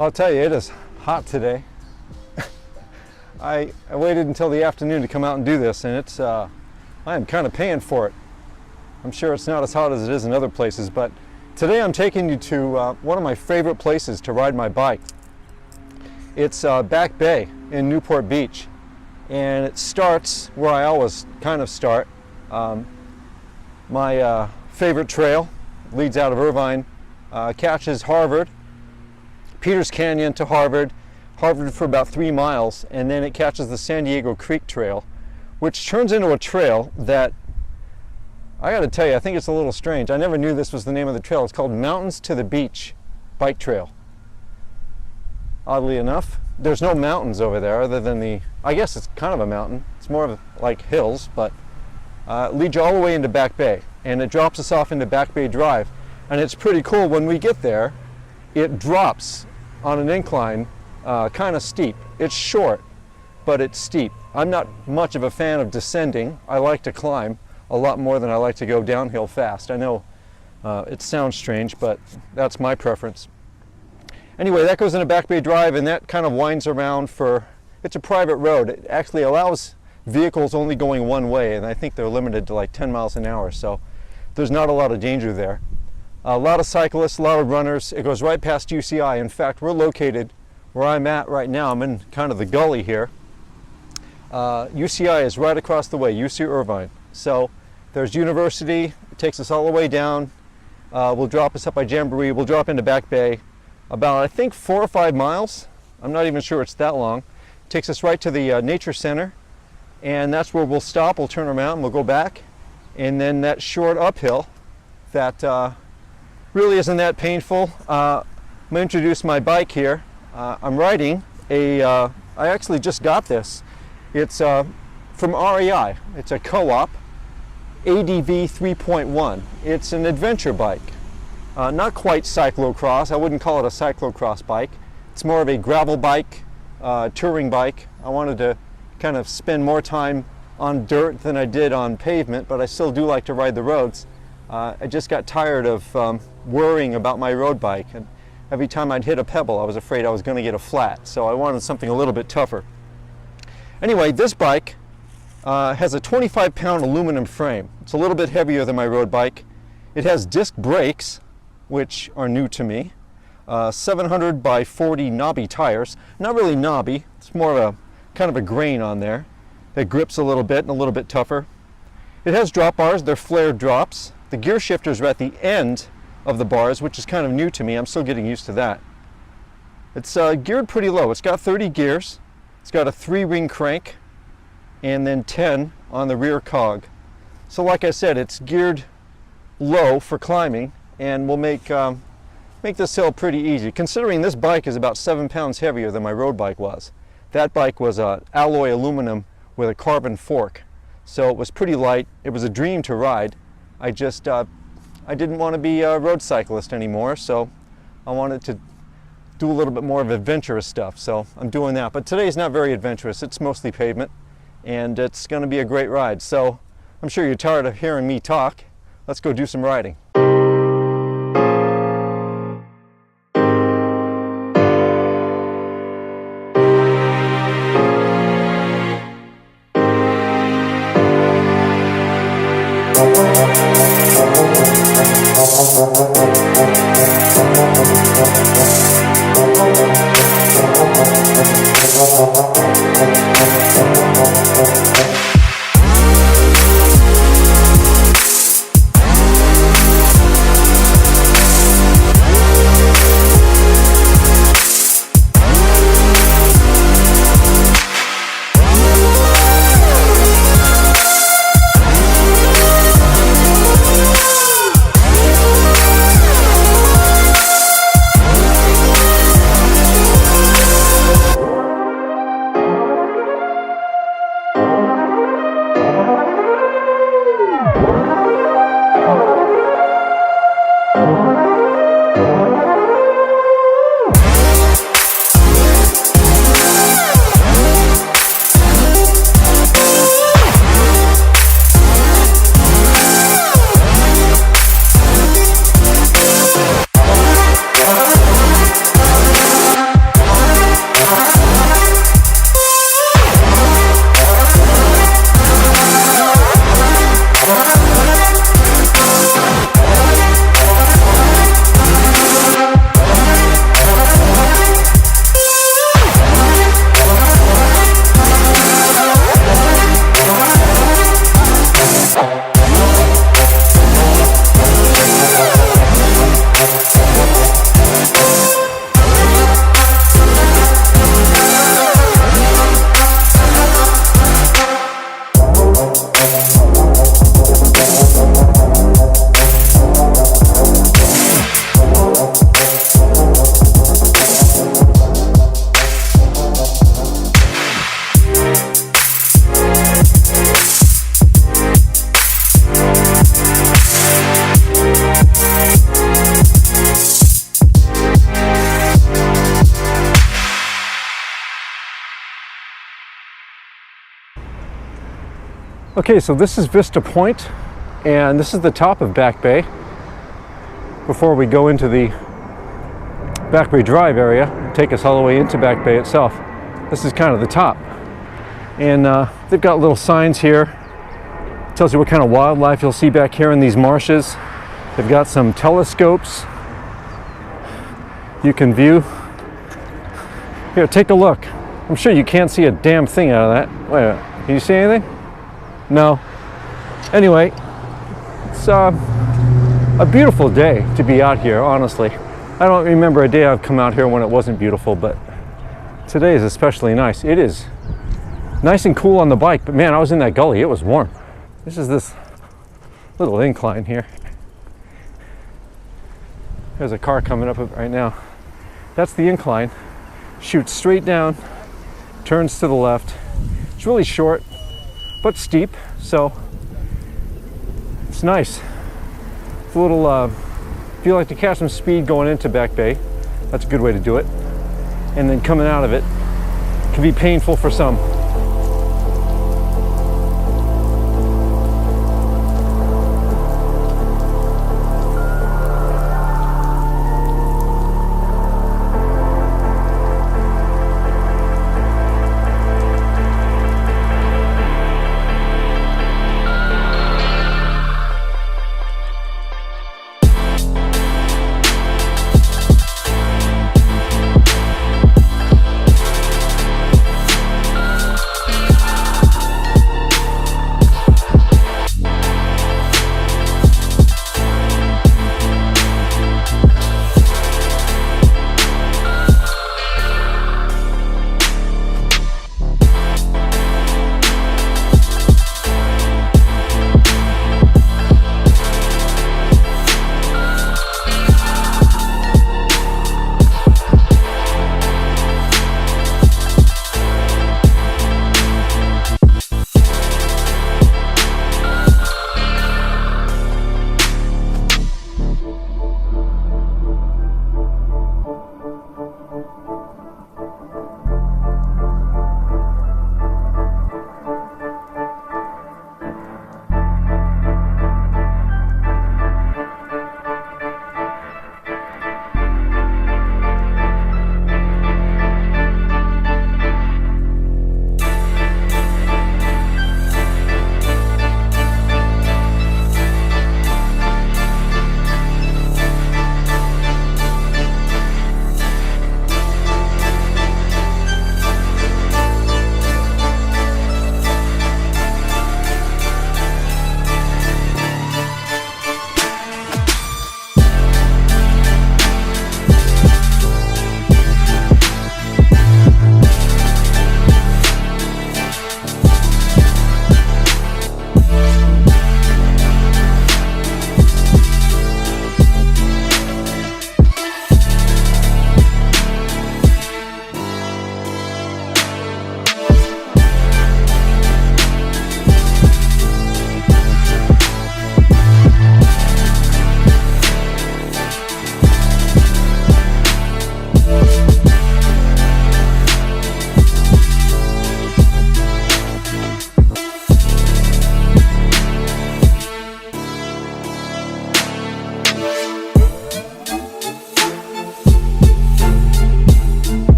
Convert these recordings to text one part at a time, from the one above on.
I'll tell you, it is hot today. I waited until the afternoon to come out and do this, and it's I am kind of paying for it. I'm sure it's not as hot as it is in other places, but today I'm taking you to one of my favorite places to ride my bike. It's Back Bay in Newport Beach, and it starts where I always kind of start. My favorite trail leads out of Irvine, catches Harvard, Peters Canyon to Harvard for about 3 miles, and then it catches the San Diego Creek Trail, which turns into a trail that, I gotta tell you, I think it's a little strange. I never knew this was the name of the trail. It's called Mountains to the Beach Bike Trail. Oddly enough, there's no mountains over there other than I guess it's kind of a mountain. It's more of like hills, but it leads you all the way into Back Bay, and it drops us off into Back Bay Drive. And it's pretty cool. When we get there, it drops on an incline, kind of steep. It's short, but it's steep. I'm not much of a fan of descending. I like to climb a lot more than I like to go downhill fast. I know it sounds strange, but that's my preference. Anyway, that goes into Back Bay Drive, and that kind of winds around it's a private road. It actually allows vehicles only going one way, and I think they're limited to like 10 miles an hour, so there's not a lot of danger there. A lot of cyclists, a lot of runners. It goes right past UCI. In fact, we're located where I'm at right now. I'm in kind of the gully here. UCI is right across the way, UC Irvine. So there's University. It takes us all the way down. Will drop us up by Jamboree. We'll drop into Back Bay. About, I think, 4 or 5 miles. I'm not even sure it's that long. It takes us right to the Nature Center, and that's where we'll stop. We'll turn around and we'll go back. And then that short uphill that really isn't that painful. I'm going to introduce my bike here. I'm riding I actually just got this. It's from REI. It's a co-op ADV 3.1. It's an adventure bike. Not quite cyclocross. I wouldn't call it a cyclocross bike. It's more of a gravel bike, touring bike. I wanted to kind of spend more time on dirt than I did on pavement, but I still do like to ride the roads. I just got tired of worrying about my road bike, and every time I'd hit a pebble I was afraid I was going to get a flat, so I wanted something a little bit tougher. Anyway, this bike has a 25-pound aluminum frame. It's a little bit heavier than my road bike. It has disc brakes, which are new to me. 700 by 40 knobby tires. Not really knobby, it's more of a kind of a grain on there that grips a little bit and a little bit tougher. It has drop bars. They're flared drops. The gear shifters are at the end of the bars, which is kind of new to me. I'm still getting used to that. It's geared pretty low. It's got 30 gears. It's got a 3-ring crank and then 10 on the rear cog. So like I said, it's geared low for climbing, and will make this hill pretty easy. Considering this bike is about 7 pounds heavier than my road bike was. That bike was alloy aluminum with a carbon fork. So it was pretty light. It was a dream to ride. I just, I didn't want to be a road cyclist anymore, so I wanted to do a little bit more of adventurous stuff, so I'm doing that. But today's not very adventurous. It's mostly pavement, and it's going to be a great ride. So I'm sure you're tired of hearing me talk. Let's go do some riding. Okay, so this is Vista Point, and this is the top of Back Bay. Before we go into the Back Bay Drive area, take us all the way into Back Bay itself. This is kind of the top. And they've got little signs here. Tells you what kind of wildlife you'll see back here in these marshes. They've got some telescopes you can view. Here, take a look. I'm sure you can't see a damn thing out of that. Wait a minute, can you see anything? No. Anyway, it's a beautiful day to be out here, honestly. I don't remember a day I've come out here when it wasn't beautiful, but today is especially nice. It is nice and cool on the bike, but man, I was in that gully, it was warm. This is this little incline here. There's a car coming up right now. That's the incline. Shoots straight down, turns to the left. It's really short, but steep, so it's nice. It's a little, if you like to catch some speed going into Back Bay, that's a good way to do it. And then coming out of it can be painful for some.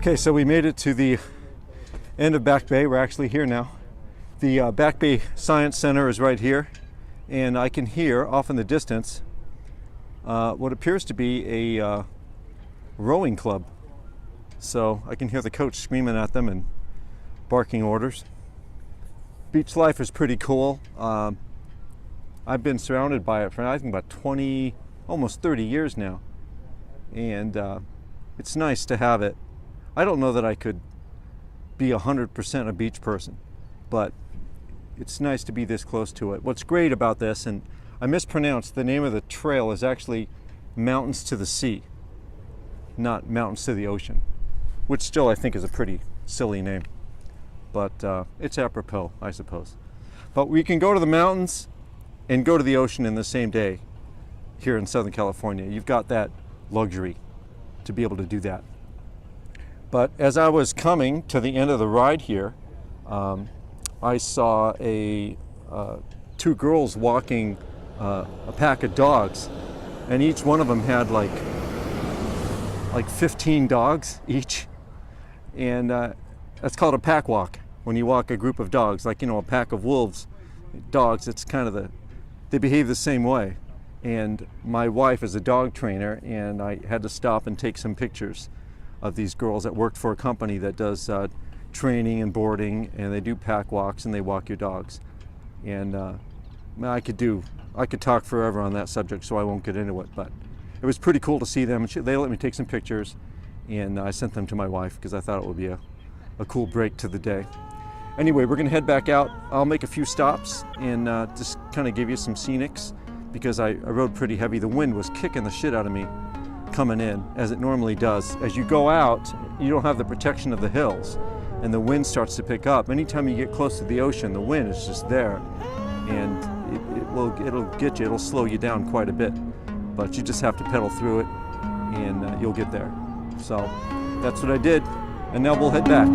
Okay, so we made it to the end of Back Bay. We're actually here now. The Back Bay Science Center is right here, and I can hear off in the distance what appears to be a rowing club. So I can hear the coach screaming at them and barking orders. Beach life is pretty cool. I've been surrounded by it for I think about 20, almost 30 years now, and it's nice to have it. I don't know that I could be 100% a beach person, but it's nice to be this close to it. What's great about this, and I mispronounced, the name of the trail is actually Mountains to the Sea, not Mountains to the Ocean, which still I think is a pretty silly name. but it's apropos, I suppose. But we can go to the mountains and go to the ocean in the same day here in Southern California. You've got that luxury to be able to do that. But as I was coming to the end of the ride here, I saw two girls walking a pack of dogs, and each one of them had like 15 dogs each, and that's called a pack walk. When you walk a group of dogs, like, you know, a pack of wolves, dogs, it's kind of they behave the same way. And my wife is a dog trainer, and I had to stop and take some pictures of these girls that worked for a company that does training and boarding, and they do pack walks and they walk your dogs. And I could talk forever on that subject, so I won't get into it, but it was pretty cool to see them. They let me take some pictures, and I sent them to my wife because I thought it would be a cool break to the day. Anyway, we're gonna head back out. I'll make a few stops and just kind of give you some scenics, because I rode pretty heavy. The wind was kicking the shit out of me coming in, as it normally does. As you go out, you don't have the protection of the hills, and the wind starts to pick up. Anytime you get close to the ocean, the wind is just there, and it'll get you, it'll slow you down quite a bit. But you just have to pedal through it, and you'll get there. So that's what I did, and now we'll head back.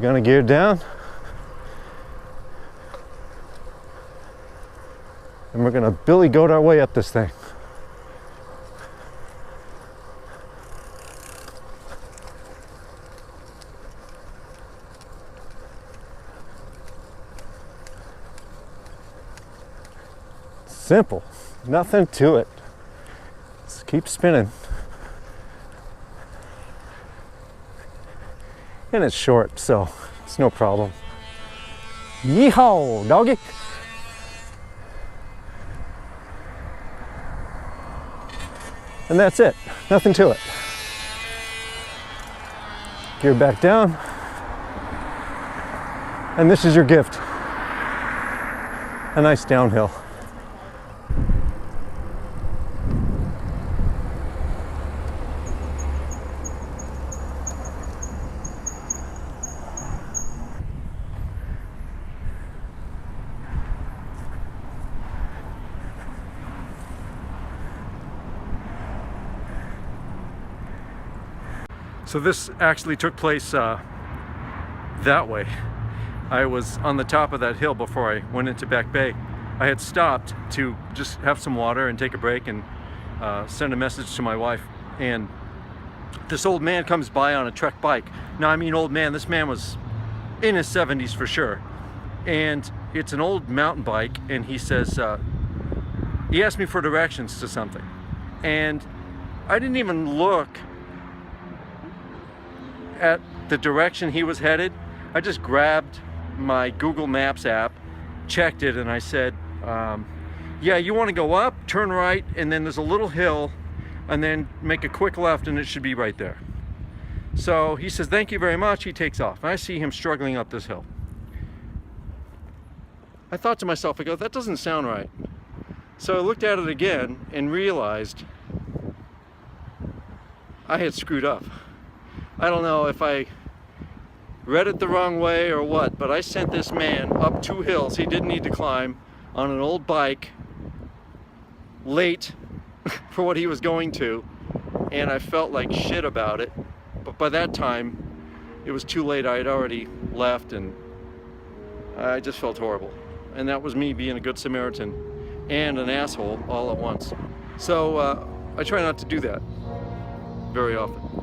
Gonna gear down, and we're gonna billy goat our way up this thing. Simple, nothing to it. Just keep spinning. And it's short, so it's no problem. Yeehaw, doggy! And that's it, nothing to it. Gear back down, and this is your gift. A nice downhill. So this actually took place that way. I was on the top of that hill before I went into Back Bay. I had stopped to just have some water and take a break and send a message to my wife. And this old man comes by on a Trek bike. Now, I mean old man, this man was in his 70s for sure. And it's an old mountain bike, and he says, he asked me for directions to something. And I didn't even look at the direction he was headed. I just grabbed my Google Maps app, checked it, and I said, yeah, you want to go up, turn right, and then there's a little hill, and then make a quick left, and it should be right there. So he says, thank you very much. He takes off. And I see him struggling up this hill. I thought to myself, I go, that doesn't sound right. So I looked at it again and realized I had screwed up. I don't know if I read it the wrong way or what, but I sent this man up 2 hills he didn't need to climb on an old bike, late for what he was going to, and I felt like shit about it. But by that time, it was too late. I had already left, and I just felt horrible. And that was me being a good Samaritan and an asshole all at once. So I try not to do that very often.